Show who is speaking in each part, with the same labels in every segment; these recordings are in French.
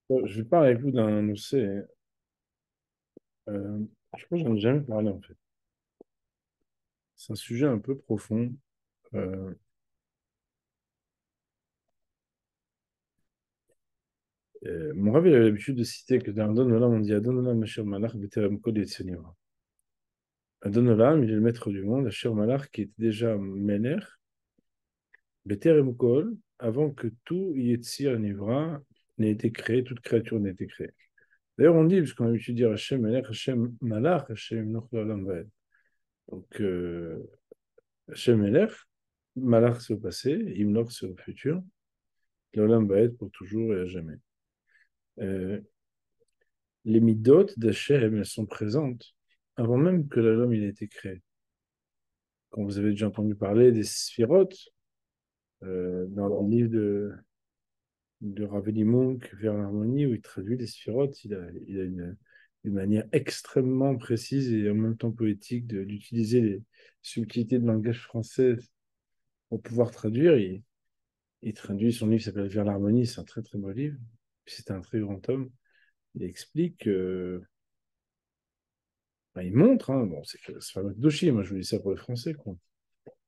Speaker 1: Bon, je vais parler avec vous d'un essai. Euh, je pense que j'en ai jamais parlé en fait. C'est un sujet un peu profond. Euh, Mon rêve, il avait l'habitude de citer que dans Adon Olam, on dit Adon Olam, Asher Malach, B'Terem Kol Yetzirah. Adon Olam, il est le maître du monde, Asher Malach, qui était déjà Melech, B'Terem Kol, avant que tout Yetzir Nivra n'ait été créé, toute créature n'ait été créée. D'ailleurs, on dit, puisqu'on a l'habitude de dire Hashem Melech, Hashem Malach, Hashem Noch Olam Vaed. Donc, Hashem Melech, Malach c'est au passé, Imloch c'est au futur. L'Olam va être pour toujours et à jamais. Euh, les midot d'Hachem, elles sont présentes avant même que l'homme il ait été créé. Quand vous avez déjà entendu parler des sphirotes, dans le livre de Raveli Munk vers l'harmonie, où il traduit les sphirotes, il a une manière extrêmement précise et en même temps poétique d'utiliser les subtilités de langage français pour pouvoir traduire. Il traduit son livre qui s'appelle Vers l'harmonie, c'est un très très beau livre. C'est un très grand homme. Il explique ben, il montre, hein, bon, c'est que c'est pas Doshi, moi je vous dis ça pour les Français, quoi.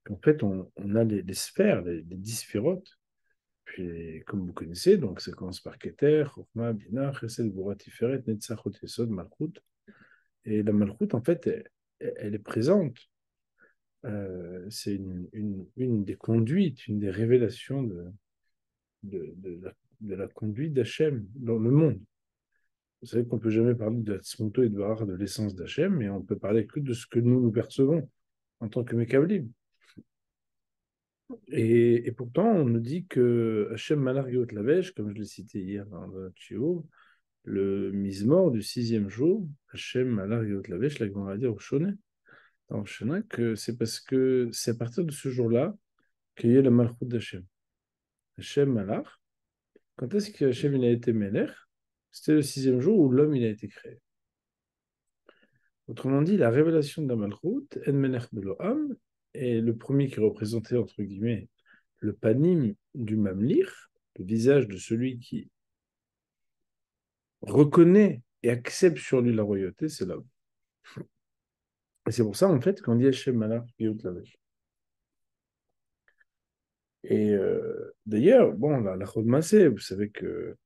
Speaker 1: En fait, on a les sphères, les 10 sphérotes, puis comme vous connaissez, donc ça commence par Keter, Chokhmah, Binah, Chesed, Gvura, Tiferet, Netzach, Hod, Yesod, Malchut. Et la Malchut, en fait, elle est présente. C'est une des conduites, une des révélations de la conduite d'Hachem dans le monde. Vous savez qu'on ne peut jamais parler de Hatzmoto et de Bahar, de l'essence d'Hachem, mais on peut parler que de ce que nous percevons en tant que Mekablim. Et pourtant, on nous dit que Hachem Malar Yot Lavesh, comme je l'ai cité hier dans le Chio, le Mizmor du sixième jour, Hachem Malar Yot Lavesh, la Gemara dit au Shonah, dans le Shonah, que c'est parce que c'est à partir de ce jour-là qu'il y a le Malchut d'Hachem. Hachem Malar, quand est-ce que Hachem il a été Melech? C'était le sixième jour où l'homme il a été créé. Autrement dit, la révélation de la Malchut, En Melech Beloam, est le premier qui représentait, entre guillemets, le panim du Mamlir, le visage de celui qui reconnaît et accepte sur lui la royauté, c'est l'homme. Et c'est pour ça, en fait, qu'on dit Hachem Malach Yot Lavesh. Et d'ailleurs, bon, la Chod Massé, vous savez que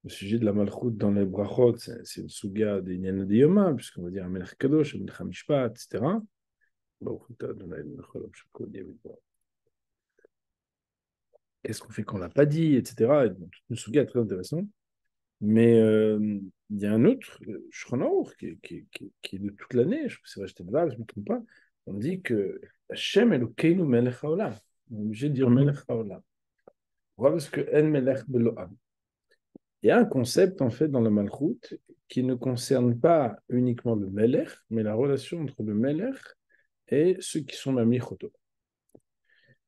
Speaker 1: le sujet de la Malchut dans les brachot, c'est une souga des Inyan de Yoma, puisqu'on va dire un Melech Kadosh, un Melech HaMishpat, etc. Bon, qu'est-ce qu'on fait qu'on ne l'a pas dit, etc. Et donc, toute une souga très intéressante. Mais il y a un autre, Shchonaour, qui est de toute l'année, je sais pas, j'étais là, je ne me trompe pas, on dit que Hachem Elokeinu melech haolam. On est obligé de dire melech haolam. Pourquoi? Parce que en melech beloam. Il y a un concept, en fait, dans la Malchut qui ne concerne pas uniquement le melech, mais la relation entre le melech et ceux qui sont mamlichoto.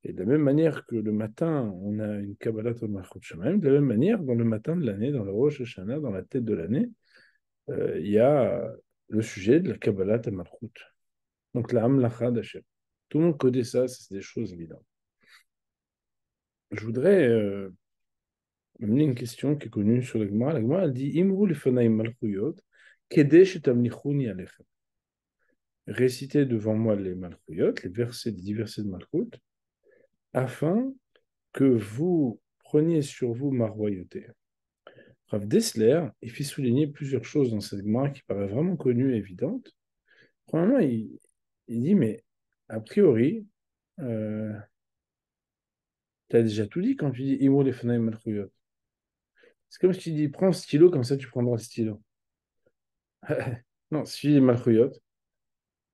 Speaker 1: Et de la même manière que le matin, on a une Kabbalat au Malchut Shemaim, de la même manière, dans le matin de l'année, dans le Rosh Hashanah, dans la tête de l'année, il y a le sujet de la Kabbalah à Malchut. Donc la Hamlacha d'Hachem. Tout le monde connaît ça, c'est des choses évidentes. Je voudrais amener une question qui est connue sur la Gemara. La Gemara elle dit Imru lefanai malchuyot, kedesh tamnichuni alechem. Récitez devant moi les malchuyot, les versets, les 10 versets de Malchut, afin que vous preniez sur vous ma royauté. Rav Dessler, il fait souligner plusieurs choses dans cette Gemara qui paraît vraiment connue et évidente. Premièrement, il dit, mais a priori, euh, tu as déjà tout dit quand tu dis Imo les Fanaïm Malchuyot. C'est comme si tu dis, prends un stylo, comme ça tu prendras le stylo. Non, si tu dis Malchuyot,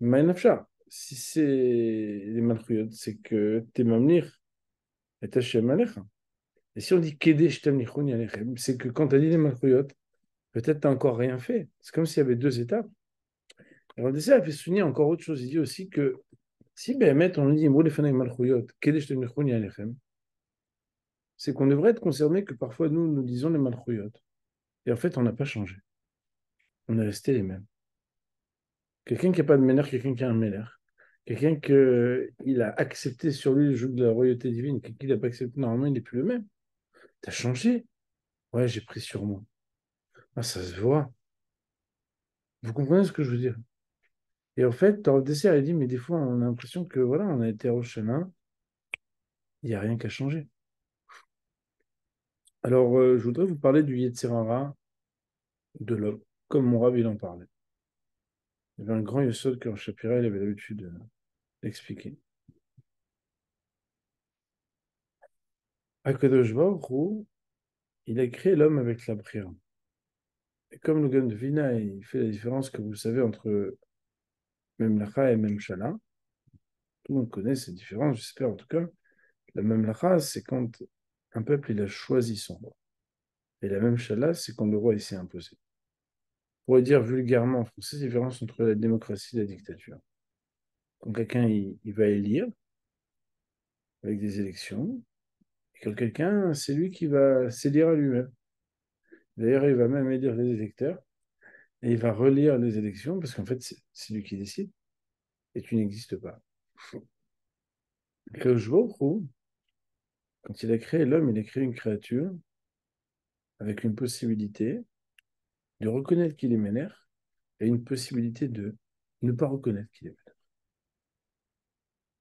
Speaker 1: Maïnafcha. Si c'est les Malchuyot, c'est que t'es Mamnir et t'es Shem Alecha. Et si on dit Kedesh Tamnichun Alechem, c'est que quand tu as dit les Malchuyot, peut-être tu n'as encore rien fait. C'est comme s'il y avait deux étapes. Alors, on essaie de souligner encore autre chose. Il dit aussi que si Béhémet, on dit Imo les Fanaïm Malchuyot, Kedesh Tamnichun Alechem, c'est qu'on devrait être concerné que parfois nous, nous disons les malchuyot. Et en fait, on n'a pas changé. On est resté les mêmes. Quelqu'un qui n'a pas de ménère, quelqu'un qui a un ménère. Quelqu'un qui a accepté sur lui le joug de la royauté divine, quelqu'un qui n'a pas accepté, normalement, il n'est plus le même. T'as changé? Ouais, j'ai pris sur moi. Ah, ça se voit. Vous comprenez ce que je veux dire? Et en fait, dans le dessert, il dit, mais des fois, on a l'impression que voilà, on a été au chemin, il n'y a rien qu'à changer. Alors, je voudrais vous parler du Yetzer Hara de l'homme, comme mon Rav, il en parlait. Il y avait un grand Yesod que Shapira, il avait l'habitude d'expliquer. Akadosh Baruch Hu, il a créé l'homme avec la prière. Et comme le Gaon de Vina, il fait la différence que vous savez entre Memlacha et Memshala, tout le monde connaît ces différences, j'espère en tout cas. La Memlacha, c'est quand un peuple il a choisi son roi. Et la Memshala, c'est quand le roi il s'est imposé. On pourrait dire vulgairement en français, la différence entre la démocratie et la dictature. Quand quelqu'un il va élire avec des élections, et quand quelqu'un, c'est lui qui va s'élire à lui-même. D'ailleurs, il va même élire les électeurs et il va relire les élections parce qu'en fait, c'est lui qui décide et tu n'existes pas. Que je vois, quand il a créé l'homme, il a créé une créature avec une possibilité de reconnaître qu'il est Ménère et une possibilité de ne pas reconnaître qu'il est Ménère.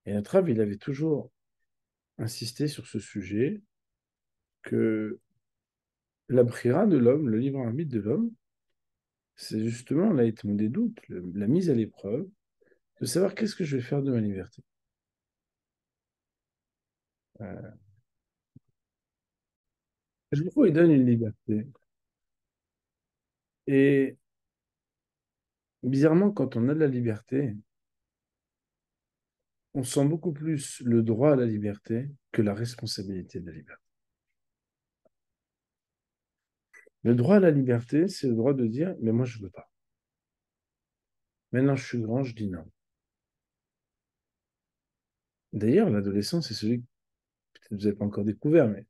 Speaker 1: Et notre Rav, il avait toujours insisté sur ce sujet que la brira de l'homme, le libre arbitre de l'homme, c'est justement l'aïtmo des doutes, la mise à l'épreuve de savoir qu'est-ce que je vais faire de ma liberté. Euh, je trouve il donne une liberté. Et bizarrement, quand on a de la liberté, on sent beaucoup plus le droit à la liberté que la responsabilité de la liberté. Le droit à la liberté, c'est le droit de dire, mais moi, je ne veux pas. Maintenant, je suis grand, je dis non. D'ailleurs, l'adolescence, c'est celui que peut-être vous n'avez pas encore découvert, mais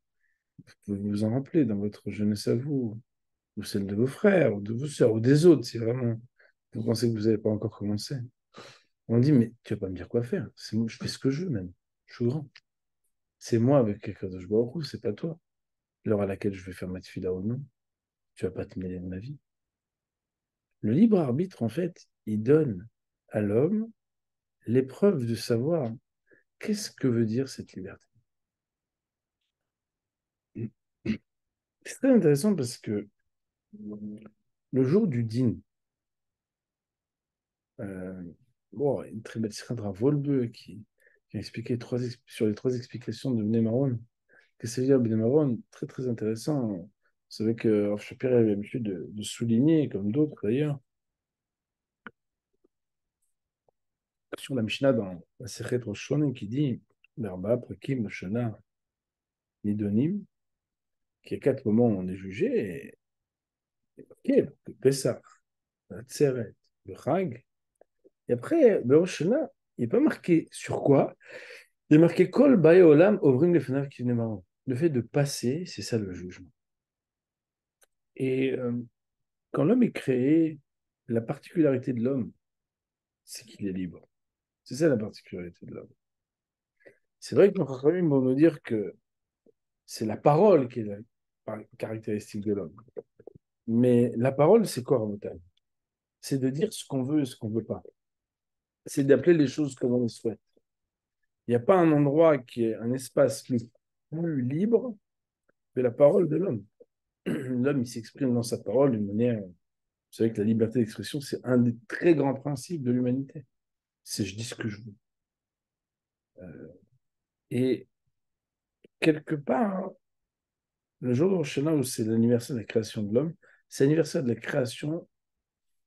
Speaker 1: vous pouvez vous en rappeler dans votre jeunesse à vous, ou celle de vos frères, ou de vos sœurs, ou des autres, si vraiment vous pensez que vous n'avez pas encore commencé. On dit, mais tu vas pas me dire quoi faire. C'est moi, je fais ce que je veux, même. Je suis grand. C'est moi avec quelqu'un de je bois au roux, c'est pas toi. L'heure à laquelle je vais faire ma tefila ou non, tu vas pas te mêler de ma vie. Le libre arbitre, en fait, il donne à l'homme l'épreuve de savoir qu'est-ce que veut dire cette liberté. C'est très intéressant parce que le jour du dîner, euh, bon, une très belle Sandra Volbeux qui a expliqué sur les trois explications de Bnei Maron. Qu'est-ce que ça veut dire Bnei Maron? Très très intéressant. Vous savez que Rav Shapira avait l'habitude de souligner, comme d'autres d'ailleurs, sur la Mishnah dans la Sechet Rosh Hashanah qui dit Berba, Prakim, Shana, Nidonim, qu'il y a quatre moments où on est jugé, et ok, le Pessah, la Tseret, le Chag, et après, le Rosh Hashanah, il n'est pas marqué sur quoi, il est marqué Kol Bae Olam Ovrim Lefanav Kivnei Maron. Le fait de passer, c'est ça le jugement. Et quand l'homme est créé, la particularité de l'homme, c'est qu'il est libre. C'est ça la particularité de l'homme. C'est vrai que nos Chachamim vont nous dire que c'est la parole qui est la caractéristique de l'homme. Mais la parole, c'est quoi, Rabotai? C'est de dire ce qu'on veut et ce qu'on ne veut pas. C'est d'appeler les choses comme on les souhaite. Il n'y a pas un endroit qui est un espace plus libre que la parole de l'homme. L'homme, il s'exprime dans sa parole d'une manière. Vous savez que la liberté d'expression, c'est un des très grands principes de l'humanité. C'est je dis ce que je veux. Et quelque part, le jour de Rosh Hashanah, où c'est l'anniversaire de la création de l'homme, c'est l'anniversaire de la création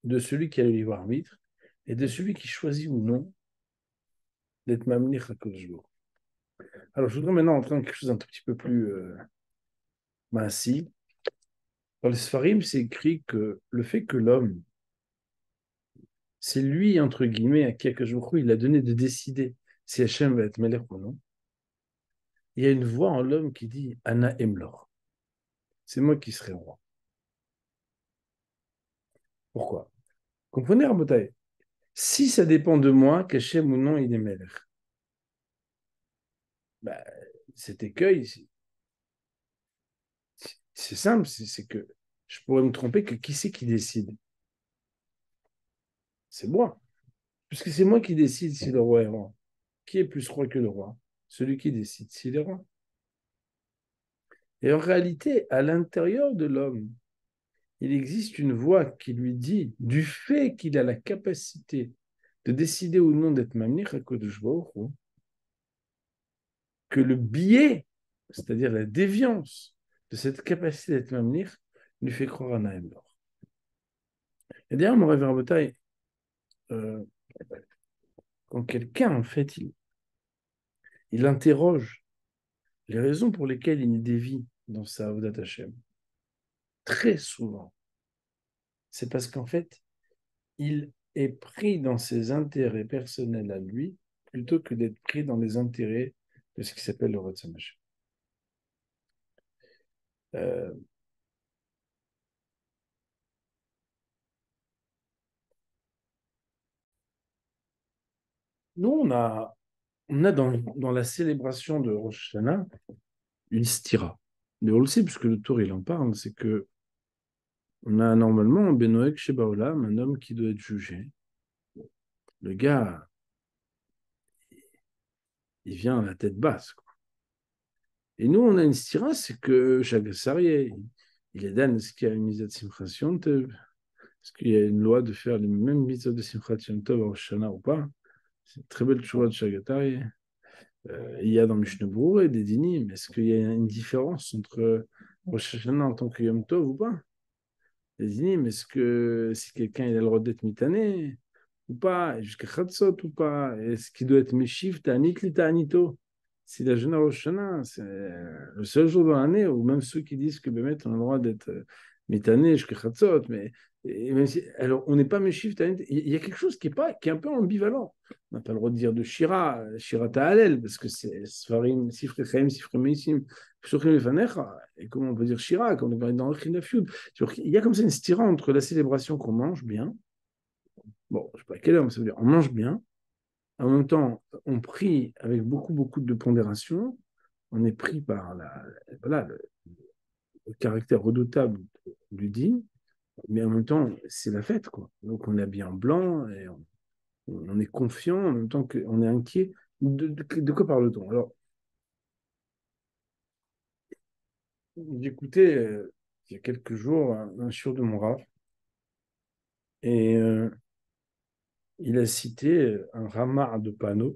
Speaker 1: de celui qui a le libre arbitre et de celui qui choisit ou non d'être Mamlich à Kodesh. Alors, je voudrais maintenant entrer dans quelque chose d'un tout petit peu plus ainsi. Dans les Sfarim, c'est écrit que le fait que l'homme, c'est lui, entre guillemets, à qui il a donné de décider si Hachem va être Melech ou non. Il y a une voix en l'homme qui dit Anna Emlor. C'est moi qui serai roi. Pourquoi? Comprenez, Rabotai? Si ça dépend de moi, qu'Hachem ou non, il est Melech, bah, cet écueil, c'est simple, c'est que je pourrais me tromper que qui c'est qui décide? C'est moi. Puisque c'est moi qui décide si le roi est roi. Qui est plus roi que le roi? Celui qui décide s'il est roi. Et en réalité, à l'intérieur de l'homme, il existe une voix qui lui dit, du fait qu'il a la capacité de décider ou non d'être Mamlich à Kodesh Baruch Hu, que le biais, c'est-à-dire la déviance de cette capacité d'être Mamlich, lui fait croire à Naïm Lor. Et d'ailleurs, mon révérend Bataille, quand quelqu'un, en fait, il interroge les raisons pour lesquelles il dévie dans sa Avodat Hashem, très souvent, c'est parce qu'en fait, il est pris dans ses intérêts personnels à lui, plutôt que d'être pris dans les intérêts de ce qui s'appelle le Ratzon Hashem. Euh, nous, on a dans la célébration de Rosh Hashanah une stira. Mais on le sait, puisque le Tour il en parle, c'est que on a normalement un Benoël chez Baolam, un homme qui doit être jugé. Le gars, il vient à la tête basse, quoi. Et nous, on a une stira, c'est que chaque Sarrier, il est dans ce qu'il y a une mise à Simchation, est-ce qu'il y a une loi de faire les mêmes mitzvot de Simchat Yom Tov à Rosh Hashanah ou pas? C'est une très belle choix de Shagatari. Il y a dans Mishnah Berurah des dinim. Est-ce qu'il y a une différence entre Rosh Hashanah en tant que Yom Tov ou pas? Les dinim, est-ce que si quelqu'un il a le droit d'être mitané ou pas, jusqu'à Chatzot ou pas? Est-ce qu'il doit être Meshiv, Ta'anit li Ta'anito? Si la jeune Rosh Hashanah, c'est le seul jour de l'année, ou même ceux qui disent que Bémet, on a le droit d'être mitané jusqu'à Chatzot, mais et même si, alors on n'est pas Meshiv, Ta'anit, il y a quelque chose qui est, pas, qui est un peu ambivalent. On n'a pas le droit de dire de Shira, Shira Ta'alel, parce que c'est Sfarim, Sifre Chaim, Sifre Meisim, Psuchim Lefanecha, et comment on peut dire Shira, quand on est dans le Chinafioud. Il y a comme ça une stira entre la célébration qu'on mange bien, bon, je ne sais pas à quelle heure, mais ça veut dire on mange bien, en même temps, on prie avec beaucoup, beaucoup de pondération, on est pris par voilà, le caractère redoutable du dîme, mais en même temps, c'est la fête, quoi. Donc on est habillé en blanc, et on est confiant, en même temps qu'on est inquiet. De quoi parle-t-on? Alors, j'écoutais il y a quelques jours un shiur de mon Rav, et il a cité un Ramar de Pano.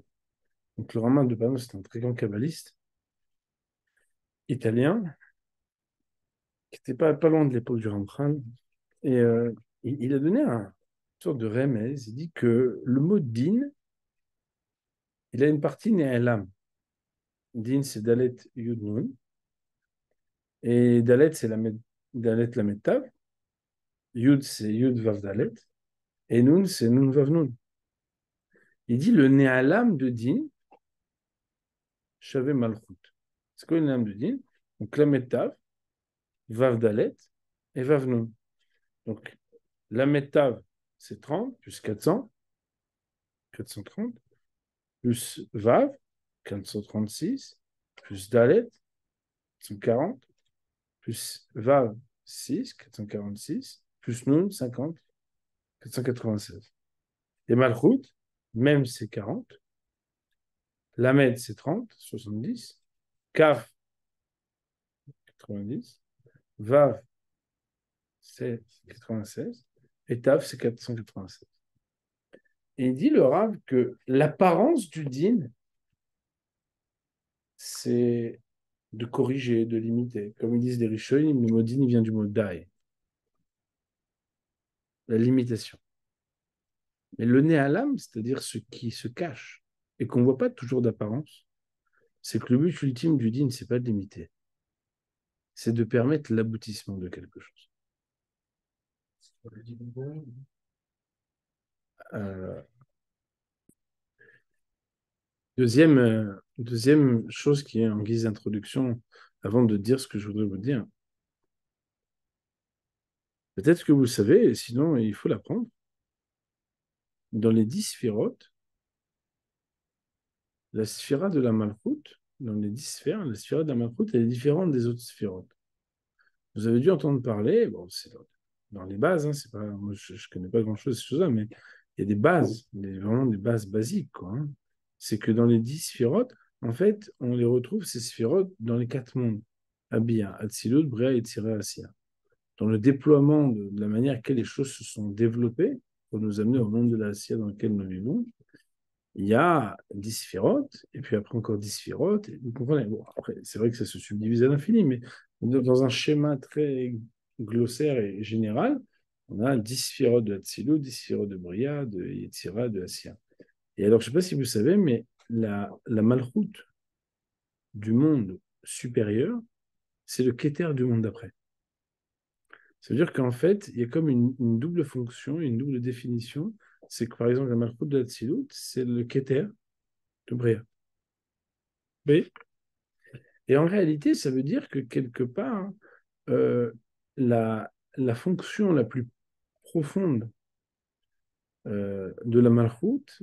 Speaker 1: Donc, le Ramar de Pano, c'est un très grand kabbaliste italien qui n'était pas loin de l'époque du Ramchal. Et il a donné une sorte de remèze. Il dit que le mot din, il a une partie né'elam. Din, c'est Dalet Yud Nun. Et Dalet, c'est Dalet Lamed Tav. Yud, c'est Yud Vav Dalet. Et Nun, c'est Nun Vav Nun. Il dit le né'elam de din, Shavé Malchut. C'est quoi le né'elam de din? Donc, Lamed Tav, Vav Dalet et Vav Nun. Donc, la métav, c'est 30 plus 400, 430, plus Vav, 436, plus Dalet, 140, plus Vav, 6, 446, plus Nun, 50, 496. Et Malchut, même c'est 40. Lamed, c'est 30, 70. Kaf, 90. Vav, c'est 96. Et Tav, c'est 496. Et il dit le Rav que l'apparence du din, c'est de corriger, de limiter. Comme ils disent les Rishonim, le mot din il vient du mot dai, la limitation. Mais le nez à l'âme, c'est-à-dire ce qui se cache et qu'on ne voit pas toujours d'apparence, c'est que le but ultime du din, c'est pas de limiter, c'est de permettre l'aboutissement de quelque chose. Euh, deuxième chose qui est en guise d'introduction, avant de dire ce que je voudrais vous dire, peut-être que vous le savez, et sinon il faut l'apprendre. Dans les 10 sphirotes, la sphira de la Malchut, dans les 10 sphères, la sphira de la Malchut, elle est différente des autres sphirotes. Vous avez dû entendre parler, bon, c'est dans les bases, hein, c'est pas, moi, je ne connais pas grand-chose de ces choses-là, mais il y a des bases, vraiment des bases basiques, quoi, hein. C'est que dans les 10 sphirotes, en fait, on les retrouve, ces sphirotes, dans les 4 mondes. Abia, Atzilut, Bria et Tzira Asiya. Dans le déploiement de la manière à laquelle les choses se sont développées pour nous amener au monde de la Asiya dans lequel nous vivons, il y a 10 sphirotes, et puis après encore 10 sphirotes. Et vous comprenez, bon, après, c'est vrai que ça se subdivise à l'infini, mais dans un schéma très glossaire et général, on a 10 sphirotes de Hatzilut, 10 sphirotes de Bria, de Yetzira, de Asiya. Et alors, je ne sais pas si vous savez, mais la malchoute du monde supérieur, c'est le Keter du monde d'après. Ça veut dire qu'en fait, il y a comme une double fonction, une double définition. C'est que par exemple, la malchoute de Hatzilut, c'est le Keter de Bria. Oui. Et en réalité, ça veut dire que quelque part, euh, la fonction la plus profonde de la malchoute,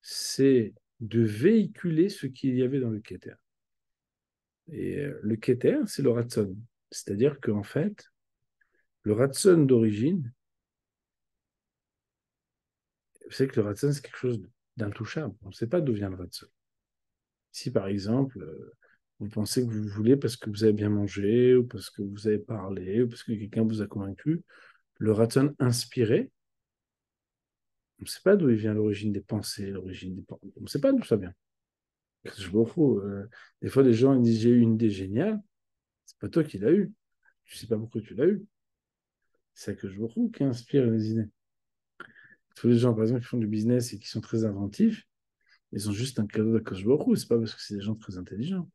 Speaker 1: c'est de véhiculer ce qu'il y avait dans le Keter. Et le Keter, c'est le Ratson. C'est-à-dire qu'en fait, le Ratson d'origine, vous savez que le Ratson, c'est quelque chose d'intouchable. On ne sait pas d'où vient le Ratson. Si par exemple, vous pensez que vous voulez parce que vous avez bien mangé, ou parce que vous avez parlé, ou parce que quelqu'un vous a convaincu, le Ratson inspiré, on ne sait pas d'où il vient l'origine des pensées, l'origine des pensées. On ne sait pas d'où ça vient. Je m'en fous. Des fois, les gens ils disent j'ai eu une idée géniale. C'est pas toi qui l'as eu. Je ne sais pas pourquoi tu l'as eu. C'est que je m'en fous qui inspire les idées. Tous les gens, par exemple, qui font du business et qui sont très inventifs, ils ont juste un cadeau d'Akadosh Baruch Hu. C'est pas parce que c'est des gens très intelligents.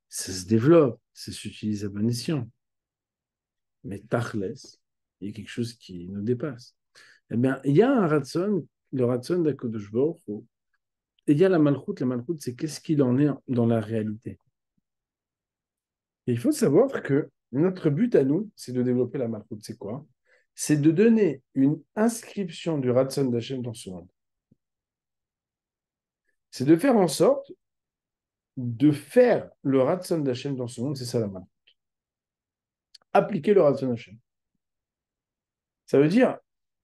Speaker 1: Ça se développe, ça s'utilise à bon escient. Mais tachles, il y a quelque chose qui nous dépasse. Eh bien, il y a un ratson, le ratson d'Akadosh Baruch Hu. Et il y a la malchoute. La malchoute, c'est qu'est-ce qu'il en est dans la réalité. Et il faut savoir que notre but à nous, c'est de développer la malchoute. C'est quoi? C'est de donner une inscription du ratson d'Hachem dans ce monde. C'est de faire en sorte de faire le ratson d'Hachem dans ce monde. C'est ça la malchoute. Appliquer le ratson d'Hachem. Ça veut dire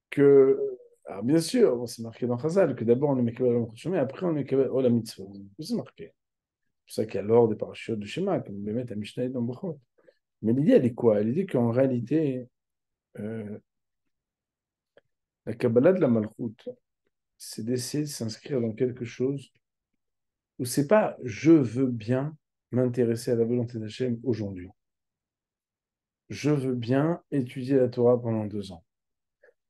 Speaker 1: que, alors bien sûr, bon, c'est marqué dans Chazal, que d'abord on est Mekabel Olam Chutz, après on est Mekabel Olam Mitzvot. C'est marqué. C'est pour ça qu'il y a l'ordre des parachutes du schéma, comme le met à Mishnah et dans Brachot. Mais l'idée, elle est quoi? Elle est qu'en réalité, euh, la Kabbalah de la Malchoute, c'est d'essayer de s'inscrire dans quelque chose où c'est pas je veux bien m'intéresser à la volonté d'Hachem aujourd'hui. Je veux bien étudier la Torah pendant 2 ans.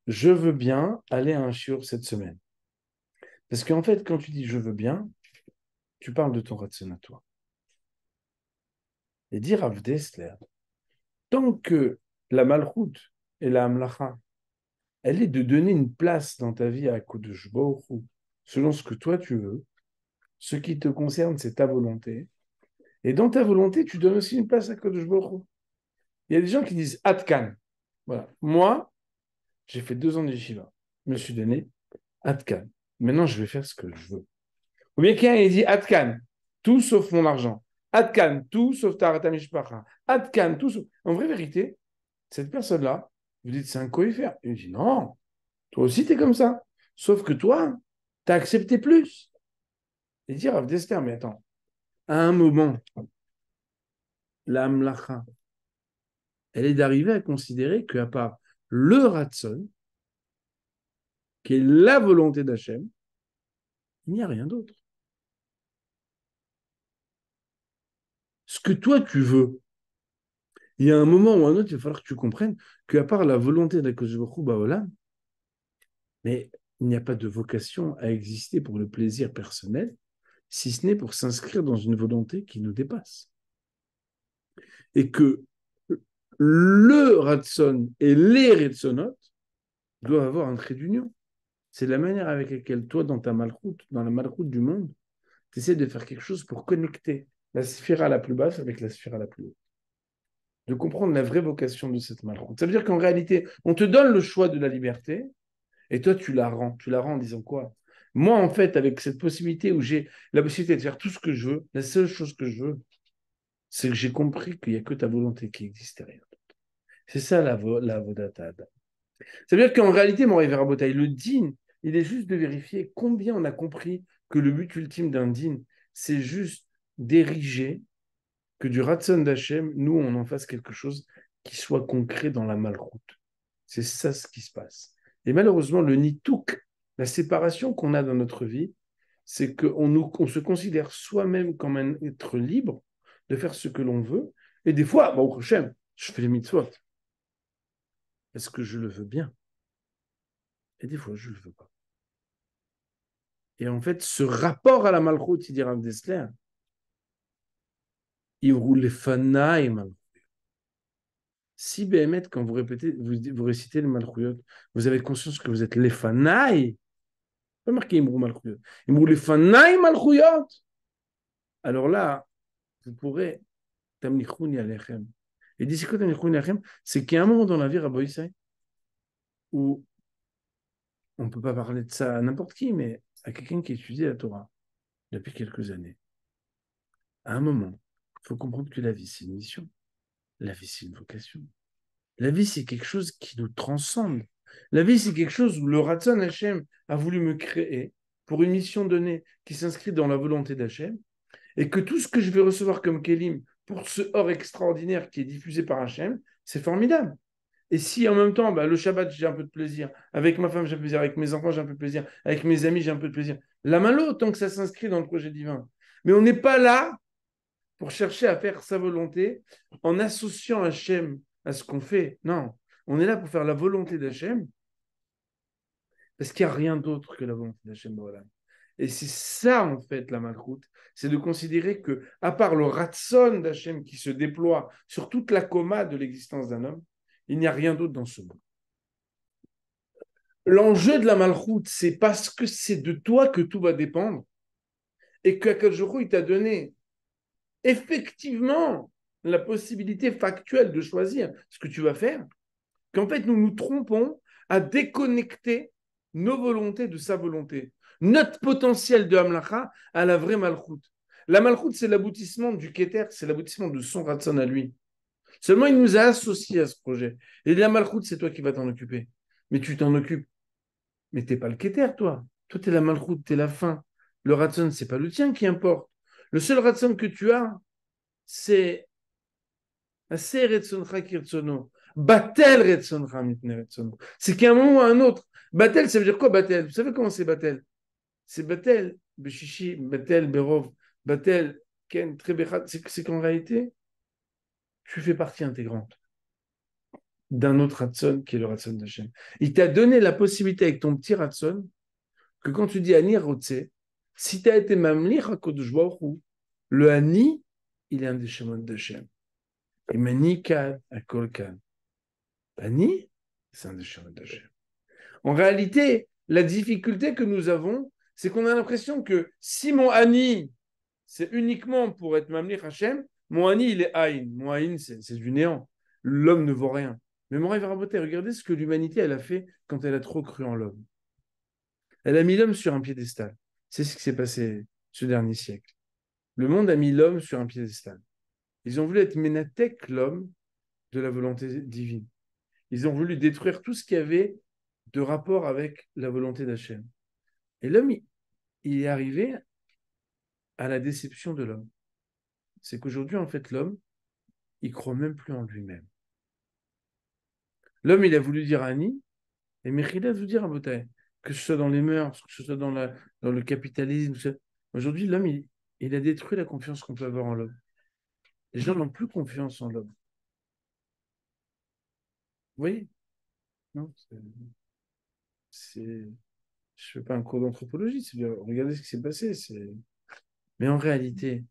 Speaker 1: Je veux bien aller à un shiur cette semaine. Parce qu'en fait, quand tu dis je veux bien, tu parles de ton ratson à toi. Et dire Rav Dessler, tant que la malchoute et la hamlacha, elle est de donner une place dans ta vie à Kodesh Baruch Hu, selon ce que toi tu veux, ce qui te concerne, c'est ta volonté. Et dans ta volonté, tu donnes aussi une place à Kodesh Baruch Hu. Il y a des gens qui disent Atkan. Voilà. Moi, j'ai fait 2 ans de yeshiva. Je me suis donné Atkan. Maintenant, je vais faire ce que je veux. Ou bien quelqu'un il dit Atkan, tout sauf mon argent. Atkan, tout sauf ta mishpacha. Atkan, tout sauf. En vraie vérité, cette personne-là, vous dites c'est un coïfère. Il dit non, toi aussi tu es comme ça. Sauf que toi, tu as accepté plus. Et dire Rav Dessler, mais attends, à un moment, la mlacha, elle est d'arriver à considérer qu'à part le ratson, qui est la volonté d'Hachem, il n'y a rien d'autre. Ce que toi tu veux, il y a un moment ou un autre, il va falloir que tu comprennes qu'à part la volonté d'Akadosh Baruch Hu Ba'olam, mais il n'y a pas de vocation à exister pour le plaisir personnel, si ce n'est pour s'inscrire dans une volonté qui nous dépasse. Et que le Ratson et les Ratsonot doivent avoir un trait d'union. C'est la manière avec laquelle toi, dans ta malchoute, dans la malchoute du monde, tu essaies de faire quelque chose pour connecter la sphère la plus basse avec la sphère la plus haute. De comprendre la vraie vocation de cette malchoute. Ça veut dire qu'en réalité, on te donne le choix de la liberté, et toi, tu la rends. Tu la rends en disant quoi? Moi, en fait, avec cette possibilité où j'ai la possibilité de faire tout ce que je veux, la seule chose que je veux, c'est que j'ai compris qu'il n'y a que ta volonté qui existe derrière. C'est ça la Vodata Adam. Ça veut dire qu'en réalité, mon Révérend Rabotai, le din, il est juste de vérifier combien on a compris que le but ultime d'un din, c'est juste d'ériger que du Ratson d'Hachem, nous, on en fasse quelque chose qui soit concret dans la malroute. C'est ça ce qui se passe. Et malheureusement, le nitouk, la séparation qu'on a dans notre vie, c'est on se considère soi-même comme un être libre de faire ce que l'on veut. Et des fois, bon, Hachem, je fais les mitzvot. Est-ce que je le veux bien? Et des fois, je ne le veux pas. Et en fait, ce rapport à la malchoute, il dit Rav Dessler, il roule les fanaï malchoute. Si Béhémet, quand vous répétez, vous récitez le malchouyot, vous avez conscience que vous êtes les fanaï, pas marqué Imrou malchouyot, Imrou les fanaï malchouyot, alors là, vous pourrez tamnichouni alechem. Et d'ici quoi tamnichouni alechem, c'est qu'il y a un moment dans la vie, Rabbi Issaï, où on ne peut pas parler de ça à n'importe qui, mais à quelqu'un qui étudie la Torah depuis quelques années. À un moment, il faut comprendre que la vie, c'est une mission. La vie, c'est une vocation. La vie, c'est quelque chose qui nous transcende. La vie, c'est quelque chose où le Ratzon Hachem a voulu me créer pour une mission donnée qui s'inscrit dans la volonté d'Hachem, et que tout ce que je vais recevoir comme Kélim pour ce or extraordinaire qui est diffusé par Hachem, c'est formidable. Et si en même temps, le Shabbat, j'ai un peu de plaisir, avec ma femme, j'ai un peu de plaisir, avec mes enfants, j'ai un peu de plaisir, avec mes amis, j'ai un peu de plaisir, la main l'autre, tant que ça s'inscrit dans le projet divin. Mais on n'est pas là pour chercher à faire sa volonté en associant Hachem à ce qu'on fait. Non, on est là pour faire la volonté d'Hachem parce qu'il n'y a rien d'autre que la volonté d'Hachem. Voilà. Et c'est ça, en fait, la malchoute. C'est de considérer que, à part le ratson d'Hachem qui se déploie sur toute la coma de l'existence d'un homme, il n'y a rien d'autre dans ce monde. L'enjeu de la malchoute, c'est parce que c'est de toi que tout va dépendre et qu'Akadosh Baruch Hu, il t'a donné effectivement la possibilité factuelle de choisir ce que tu vas faire, qu'en fait, nous nous trompons à déconnecter nos volontés de sa volonté. Notre potentiel de Hamlacha à la vraie Malchut. La Malchut, c'est l'aboutissement du Keter, c'est l'aboutissement de son Ratson à lui. Seulement, il nous a associés à ce projet. Et la Malchut, c'est toi qui vas t'en occuper. Mais tu t'en occupes. Mais tu n'es pas le Keter, toi. Toi, tu es la Malchut, tu es la fin. Le Ratson, ce n'est pas le tien qui importe. Le seul Ratson que tu as, c'est Batel Retsoncha mitne Retsono. C'est qu'à un moment ou à un autre. Batel, ça veut dire quoi Batel? Vous savez comment c'est Batel? C'est Batel, Beshishi, Batel, Berov, Batel, Ken, Trebechat. C'est qu'en réalité, tu fais partie intégrante d'un autre Ratson qui est le Ratson d'Hachem. Il t'a donné la possibilité avec ton petit Ratson que quand tu dis Ani Rotse, si tu as été Mamlich à Kodesh Baruch Hu, le Ani, il est un des chemins d'Hachem. Et Mani Kan, à Kolkan. Ani, c'est un des chemins d'Hachem. En réalité, la difficulté que nous avons, c'est qu'on a l'impression que si mon Ani, c'est uniquement pour être Mamlich Hachem, mon Ani, il est Aïn. Mon Aïn, c'est du néant. L'homme ne vaut rien. Mais mon rêve raboté, regardez ce que l'humanité, elle a fait quand elle a trop cru en l'homme. Elle a mis l'homme sur un piédestal. C'est ce qui s'est passé ce dernier siècle. Le monde a mis l'homme sur un piédestal. Ils ont voulu être Ménatek, l'homme, de la volonté divine. Ils ont voulu détruire tout ce qui avait de rapport avec la volonté d'Hachem. Et l'homme, il est arrivé à la déception de l'homme. C'est qu'aujourd'hui, en fait, l'homme, il croit même plus en lui-même. L'homme, il a voulu dire à Annie, et Mechila vous dire à Botaï, que ce soit dans les mœurs, que ce soit dans le capitalisme. Aujourd'hui, l'homme, il a détruit la confiance qu'on peut avoir en l'homme. Les gens n'ont plus confiance en l'homme. Vous voyez? Non, je ne fais pas un cours d'anthropologie, regardez ce qui s'est passé. Mais en réalité,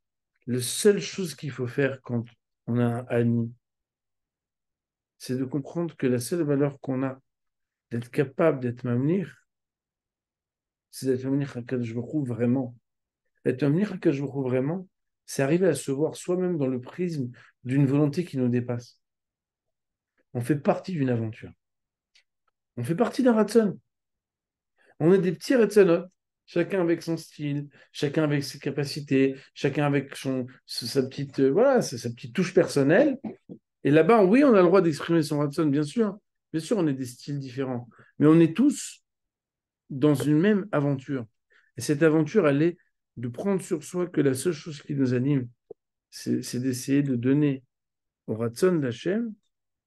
Speaker 1: la seule chose qu'il faut faire quand on a un Annie, c'est de comprendre que la seule valeur qu'on a d'être capable d'être mamnir, c'est d'être mamnir à Kadosh Baruch Hu vraiment. Être mamnir à Kadosh Baruch Hu vraiment, c'est arriver à se voir soi-même dans le prisme d'une volonté qui nous dépasse. On fait partie d'une aventure. On fait partie d'un Ratson. On est des petits Ratsonot, chacun avec son style, chacun avec ses capacités, chacun avec sa petite touche personnelle. Et là-bas, oui, on a le droit d'exprimer son Ratson, bien sûr. Bien sûr, on est des styles différents. Mais on est tous dans une même aventure. Et cette aventure, elle est de prendre sur soi que la seule chose qui nous anime, c'est d'essayer de donner au Ratson d'Hachem,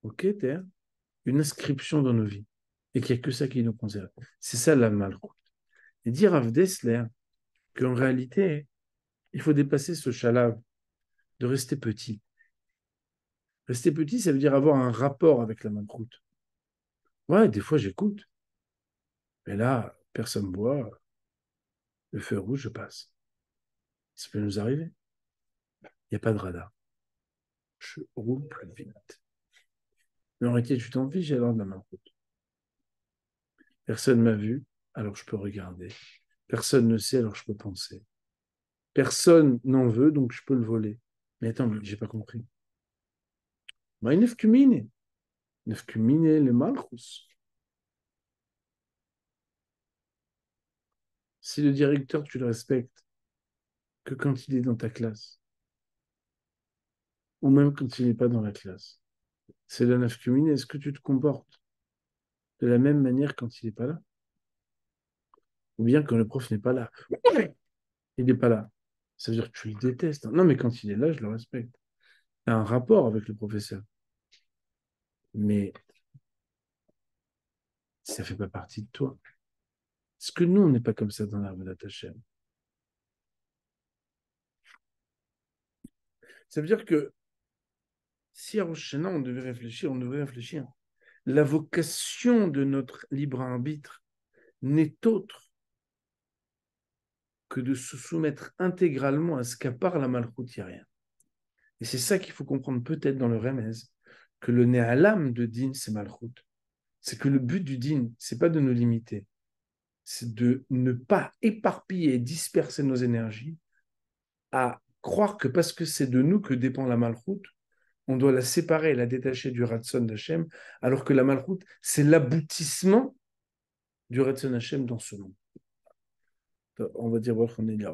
Speaker 1: au Keter, une inscription dans nos vies. Et qu'il n'y a que ça qui nous concerne. C'est ça la malroute. Et dire à Dessler qu'en réalité, il faut dépasser ce chalav de rester petit. Rester petit, ça veut dire avoir un rapport avec la malroute. Ouais, des fois j'écoute. Mais là, personne ne boit, le feu rouge, je passe. Ça peut nous arriver. Il n'y a pas de radar. Je roule plus vite. Mais en réalité, tu t'en fiches alors de la malroute. Personne ne m'a vu, alors je peux regarder. Personne ne sait, alors je peux penser. Personne n'en veut, donc je peux le voler. Mais attends, j'ai pas compris. Ma nefkumine. Nefkumine le malchus. Si le directeur, tu le respectes que quand il est dans ta classe, ou même quand il n'est pas dans la classe, c'est la nefkumine. Est-ce que tu te comportes de la même manière quand il n'est pas là? Ou bien quand le prof n'est pas là? Il n'est pas là. Ça veut dire que tu le détestes. Non, mais quand il est là, je le respecte. Tu as un rapport avec le professeur. Mais ça ne fait pas partie de toi. Parce que nous, on n'est pas comme ça dans l'arbre d'Atachem. Ça veut dire que si à Rosh Hashanah, on devrait réfléchir. La vocation de notre libre arbitre n'est autre que de se soumettre intégralement à ce qu'à part la malchoute, il n'y a rien. Et c'est ça qu'il faut comprendre peut-être dans le Remez, que le Néalam de Din, c'est malchoute. C'est que le but du Din, c'est pas de nous limiter, c'est de ne pas éparpiller et disperser nos énergies à croire que parce que c'est de nous que dépend la malchoute, on doit la séparer et la détacher du Ratson d'Hachem, alors que la malchoute, c'est l'aboutissement du Ratson Hachem dans ce monde. On va dire, on est là,